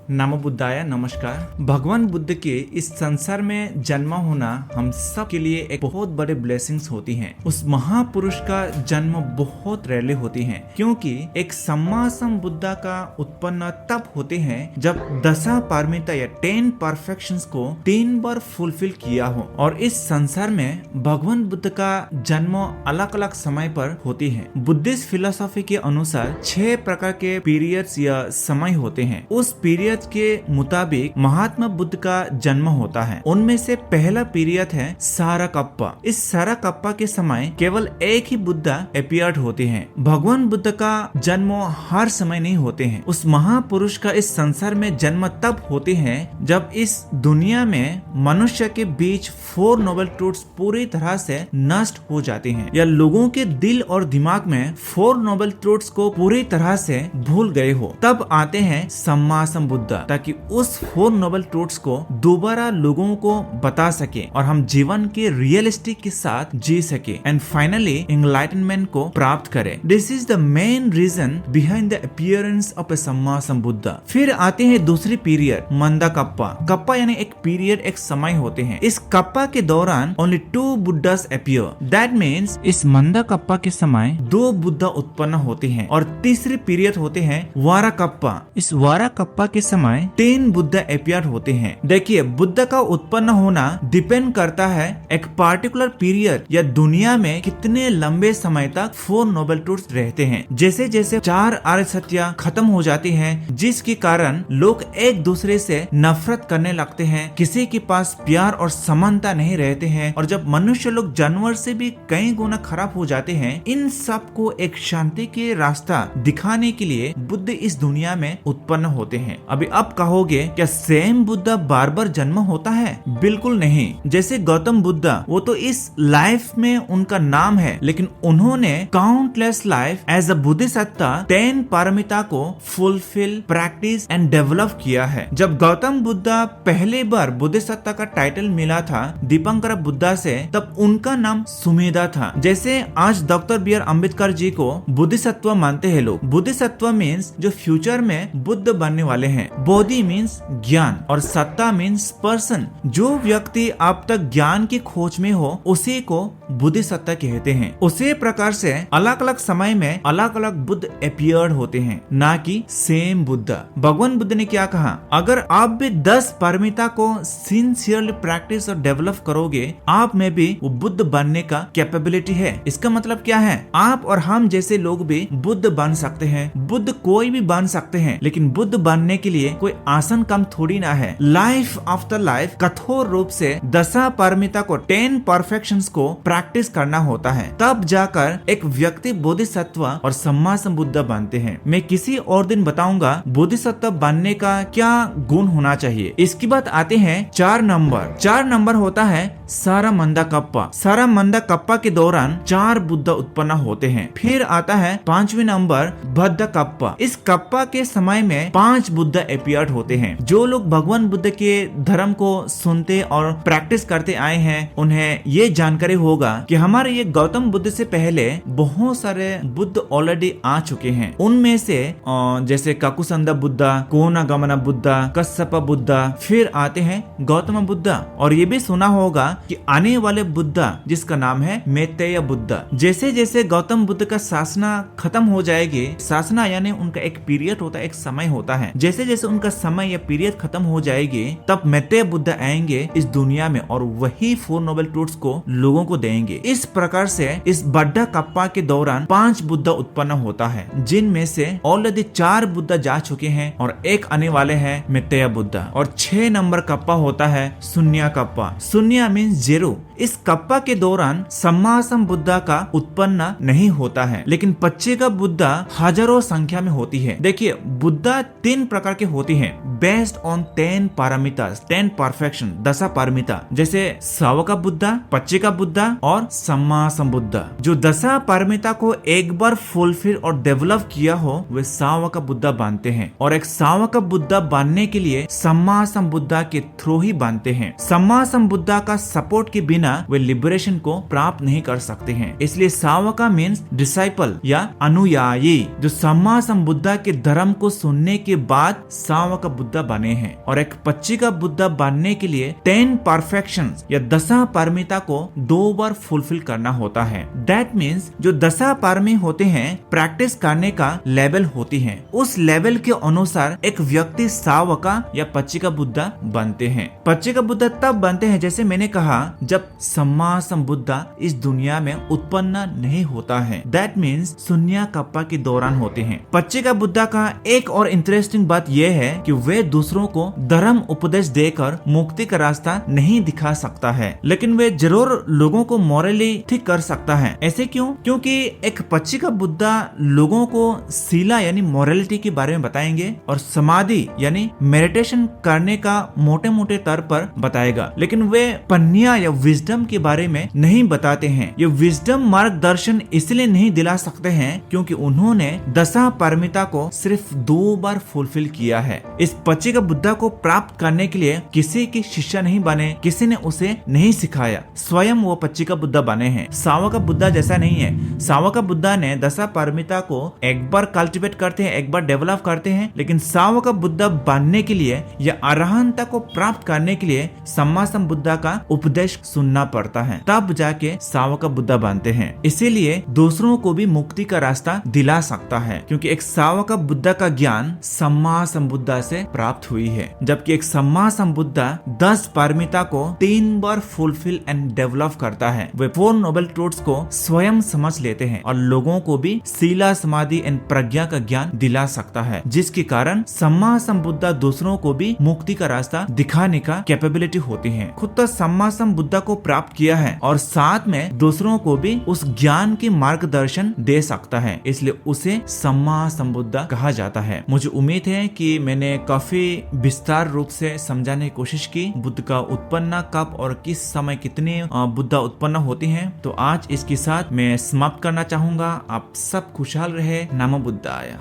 नमो बुद्धाय, नमस्कार। भगवान बुद्ध के इस संसार में जन्म होना हम सब के लिए एक बहुत बड़े ब्लेसिंग्स होती हैं। उस महापुरुष का जन्म बहुत रेयरली होती है, क्योंकि एक सम्मा संबुद्धा का उत्पन्न तब होते हैं जब दशा पारमिता या 10 परफेक्शंस को 3 बार फुलफिल किया हो। और इस संसार में भगवान बुद्ध का जन्म अलग अलग समय पर होती है। बुद्धिस्ट फिलोसॉफी के अनुसार 6 प्रकार के पीरियड्स या समय होते हैं। उस पीरियड के मुताबिक महात्मा बुद्ध का जन्म होता है। उनमें से पहला पीरियड है साराकप्पा। इस साराकप्पा के समय केवल एक ही बुद्धा अपीयर्ड होते हैं। भगवान बुद्ध का जन्म हर समय नहीं होते हैं। उस महापुरुष का इस संसार में जन्म तब होते हैं जब इस दुनिया में मनुष्य के बीच 4 नोबल ट्रूथ्स पूरी तरह से नष्ट हो जाते हैं, या लोगों के दिल और दिमाग में 4 नोबल ट्रूथ्स को पूरी तरह से भूल गए हो। तब आते हैं सम्मा संबुद्ध, ताकि उस 4 नोबल ट्रूथ्स को दोबारा लोगों को बता सके और हम जीवन के रियलिस्टिक के साथ जी सके एंड फाइनली एनलाइटनमेंट को प्राप्त करें। This is the main reason behind the appearance of a samma sambuddha. फिर आते हैं दूसरी पीरियड मंदा कप्पा। कप्पा यानी एक पीरियड, एक समय होते हैं। इस कप्पा के दौरान only 2 Buddhas appear. That means इस मंदा कप्पा के समय 2 बुद्धा उत्पन्न होते हैं। और तीसरी पीरियड होते हैं वारा कप्पा। इस वारा कप्पा के समय 10 बुद्ध अपीयर होते हैं। देखिए, बुद्ध का उत्पन्न होना डिपेंड करता है एक पार्टिकुलर पीरियड या दुनिया में कितने लंबे समय तक 4 नोबल ट्रूथ्स रहते हैं। जैसे जैसे 4 आर्य सत्य खत्म हो जाती हैं, जिसके कारण लोग एक दूसरे से नफरत करने लगते हैं, किसी के पास प्यार और समानता नहीं रहते हैं, और जब मनुष्य लोग जानवर से भी कई गुना खराब हो जाते हैं, इन सब को एक शांति के रास्ता दिखाने के लिए बुद्ध इस दुनिया में उत्पन्न होते हैं। अभी अब कहोगे, क्या सेम बुद्ध बार बार जन्म होता है? बिल्कुल नहीं। जैसे गौतम बुद्ध, वो तो इस लाइफ में उनका नाम है, लेकिन उन्होंने countless life as a bodhisattva 10 पारमिता को फुलफिल, प्रैक्टिस एंड डेवलप किया है। जब गौतम बुद्ध पहली बार बुद्धिसत्ता का टाइटल मिला था दीपंकर बुद्धा से, तब उनका नाम सुमेधा था। जैसे आज doctor B are Ambedkar ji को बुद्धिसत्व मानते हैं लोग। बुद्धिसत्व मीन्स जो फ्यूचर में बुद्ध बनने वाले हैं। बोधि मीन्स ज्ञान और सत्ता मीन्स पर्सन। जो व्यक्ति अब तक ज्ञान की खोज में हो, उसी को बुद्धिसत्ता कहते हैं। उसी प्रकार से अलग अलग समय में अलग अलग बुद्ध अपीयर्ड होते हैं, ना कि सेम बुद्ध। भगवान बुद्ध ने क्या कहा, अगर आप भी 10 पारमिता को सिंसियरली प्रैक्टिस और डेवलप करोगे, आप में भी वो बुद्ध बनने का कैपेबिलिटी है। इसका मतलब क्या है? आप और हम जैसे लोग भी बुद्ध बन सकते हैं। बुद्ध कोई भी बन सकते हैं, लेकिन बुद्ध बनने के लिए कोई आसान काम थोड़ी ना है। लाइफ आफ्टर लाइफ कठोर रूप से दशा पारमिता को 10 परफेक्शंस को प्रैक्टिस करना होता है, तब जाकर एक व्यक्ति बोधिसत्व और सम्मा संबुद्ध बनते हैं। मैं किसी और दिन बताऊंगा बोधिसत्व बनने का क्या गुण होना चाहिए। इसके बाद आते हैं 4 नंबर। 4 नंबर होता है सारा मंदा कप्पा। सारा मंदा कप्पा के दौरान 4 बुद्ध उत्पन्न होते हैं। फिर आता है 5वें नंबर बद्ध कप्पा। इस कप्पा के समय में 5 बुद्ध अपीयर्ड होते हैं। जो लोग भगवान बुद्ध के धर्म को सुनते और प्रैक्टिस करते आए हैं, उन्हें ये जानकारी होगा कि हमारे ये गौतम बुद्ध से पहले बहुत सारे बुद्ध ऑलरेडी आ चुके हैं। उनमें से जैसे काकुसंदा बुद्ध, कोनागमना बुद्ध, कश्यप बुद्ध, फिर आते हैं गौतम बुद्ध। और ये भी सुना होगा कि आने वाले बुद्ध जिसका नाम है मैत्रेय बुद्ध। जैसे जैसे गौतम बुद्ध का शासना खत्म हो जाएगी, शासना यानी उनका एक पीरियड होता है, एक समय होता है। जैसे जैसे उनका समय या पीरियड खत्म हो जाएगी, तब मैत्रेय बुद्ध आएंगे इस दुनिया में और वही 4 नोबल ट्रूथ्स को लोगों को देंगे। इस प्रकार से इस बड्ढा कप्पा के दौरान 5 बुद्ध उत्पन्न होता है, जिनमें से ऑलरेडी 4 बुद्ध जा चुके हैं और एक आने वाले हैं मैत्रेय बुद्ध। और 6 नंबर कप्पा होता है शून्य कप्पा। शून्य मीन्स जीरो। इस कप्पा के दौरान सम्मा संबुद्ध का उत्पन्न नहीं होता है, लेकिन पच्चेगा बुद्ध हजारों संख्या में होती है। देखिए, बुद्ध 3 प्रकार के होती हैं बेस्ड ऑन 10 पारमिता, 10 परफेक्शन, दशा पारमिता। जैसे सावका बुद्ध, पच्चेगा बुद्ध और सम्मा संबुद्ध। जो दशा पारमिता को एक बार फुलफिल और डेवलप किया हो वे सावका बुद्धा बनते हैं, और एक सावका बुद्धा बनने के लिए सम्मा संबुद्ध के थ्रू ही बनते हैं। सम्मा संबुद्ध का सपोर्ट के बिना वे लिबरेशन को प्राप्त नहीं कर सकते हैं। इसलिए सावका मीन्स डिसाइपल या अनुयायी, जो सम्मा संबुद्ध के धर्म को सुनने के बाद सावका बुद्धा बने हैं। और एक पच्चीका बुद्धा बनने के लिए 10 परफेक्शंस या दशा पारमिता को 2 बार फुलफिल करना होता है। दैट मीन्स जो दशा पारमी होते हैं प्रैक्टिस करने का लेवल होती है, उस लेवल के अनुसार एक व्यक्ति सावका या पच्चीका बुद्धा बनते हैं। पच्चीका बुद्धा तब बनते हैं जैसे मैंने कहा जब सम्मा संबुद्ध इस दुनिया में उत्पन्न नहीं होता है। दैट मीन्स शून्य कप्पा के दौरान होते हैं। पच्चीका बुद्धा का एक और इंटरेस्टिंग बात यह है कि वे दूसरों को धर्म उपदेश देकर मुक्ति का रास्ता नहीं दिखा सकता है, लेकिन वे जरूर लोगों को मॉरली ठीक कर सकता है। ऐसे क्यों? क्योंकि एक पच्चीका बुद्धा लोगों को शीला यानी मॉरलिटी के बारे में बताएंगे और समाधि यानी मेडिटेशन करने का मोटे मोटे तौर पर बताएगा, लेकिन वे पन्या या विजडम के बारे में नहीं बताते हैं। ये विजडम मार्गदर्शन इसलिए नहीं दिला सकते हैं क्योंकि उन्होंने दशा पारमिता को सिर्फ 2 बार फुलफिल किया है। इस पच्चीका बुद्धा को प्राप्त करने के लिए किसी की शिष्य नहीं बने, किसी ने उसे नहीं सिखाया, स्वयं वो पच्चीका बुद्धा बने हैं। सावका बुद्धा जैसा नहीं है। सावका बुद्धा ने दशा पारमिता को एक बार कल्टिवेट करते हैं, एक बार डेवलप करते हैं, लेकिन सावका बुद्धा बनने के लिए या अरहंता को प्राप्त करने के लिए सम्मा संबुद्ध का उपदेश सुनना पड़ता है, तब जाके सावका बुद्धा बनते हैं। इसीलिए दूसरों को भी मुक्ति का रास्ता दिला सकता है, क्योंकि एक सावका बुद्धा का ज्ञान सम्मा संबुद्ध से प्राप्त हुई है, जबकि एक सम्मा संबुद्ध 10 पारमिता को 3 बार फुलफिल एंड डेवलप करता है। वे 4 नोबल ट्रूथ्स को स्वयं समझ लेते हैं और लोगों को भी शीला समाधि एंड प्रज्ञा का ज्ञान दिला सकता है, जिसके कारण सम्मा संबुद्ध दूसरों को भी मुक्ति का रास्ता दिखाने का कैपेबिलिटी होती है। खुद तो सम्मा संबुद्ध को प्राप्त किया है और साथ में दूसरों को भी उस ज्ञान की मार्गदर्शन दे सकता है, इसलिए उसे सम्मा संबुद्ध कहा जाता है। मुझे उम्मीद है कि मैंने काफी विस्तार रूप से समझाने की कोशिश की बुद्ध का उत्पन्न कब और किस समय कितने बुद्ध उत्पन्न होती हैं। तो आज इसके साथ मैं समाप्त करना चाहूंगा। आप सब खुशहाल रहे। नमो बुद्धाय।